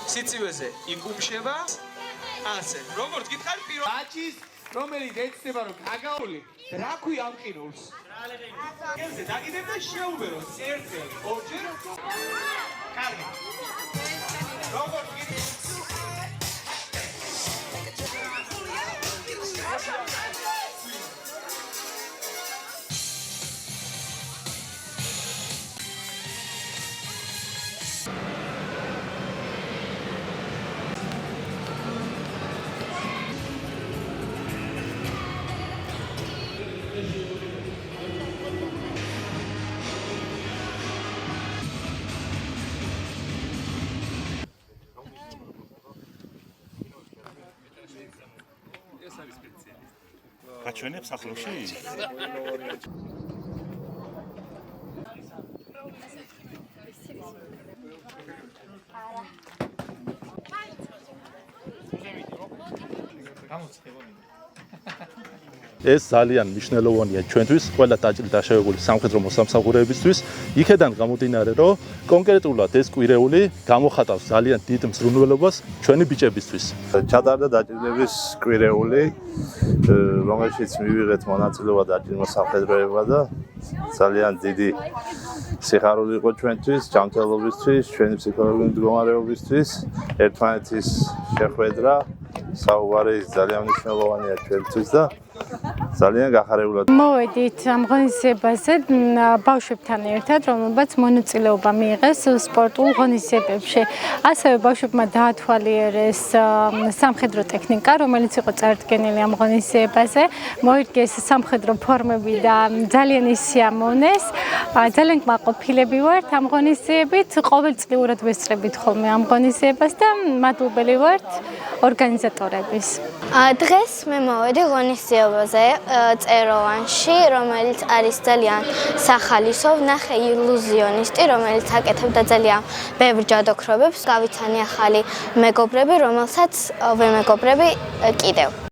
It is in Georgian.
სიცივეზე იკუმშება. ასე, როგორც გითხარი პირველ აჭის რომელიც ეცნება რომ გაგაული რა ქვია ამ ყინულს? გელზე დაგიდებ და შეუბერო ერთჯერ, ორჯერ. კარგი. როგორც გითხარი გაჩვენებს ახლოში? ეს ძალიან მნიშვნელოვანია ჩვენთვის, ყველა დაჭრილი დაშავებული სამხედრო მოსამსახურეებისთვის. იქედან გამომდინარე, რომ კონკრეტულად ეს კვირეული გამოხატავს ძალიან დიდ მზრუნველობას ჩვენი ბიჭებისთვის. ჩატარდა დაჭრილების კვირეული, რომელშიც მივიღეთ მონაწილეობა დაჭრილ მოსამხედროებმა და ძალიან დიდი სიხარული იყო ჩვენთვის, ჯანმრთელობისთვის, ჩვენი ფსიქოლოგიური მდგომარეობისთვის, ერთმანეთის შეხვედრა, საუბარი ძალიან მნიშვნელოვანია ჩვენთვის და ძალიან გახარებულად. მოვედით ამ ღონისძიებაზე ბავშვებთან ერთად, რომელთაც მონაწილეობა მიიღეს სპორტულ ღონისძიებებში. ასევე ბავშვებმა დაათვალიერეს სამხედრო ტექნიკა, რომელიც იყო წარდგენილი ამ ღონისძიებაზე. მოირგეს სამხედრო ფორმები და ძალიან ისიამოვნეს. ძალიან კმაყოფილები ვართ ამ ღონისძიებით. ყოველწლიურად ვესწრებით ხოლმე ამ ღონისძიებას და მადლობელი ვართ ორგანიზატორების. დღეს მე მოვედი ღონისძიებაზე წეროვანში, რომელიც არის ძალიან სახალისო, ვნახე ილუზიონისტი, რომელიც აკეთებდა ძალიან ბევრ ჯადოქრობებს. გავიცანი ახალი მეგობრები, რომელსაც ვემეგობრები კიდევ.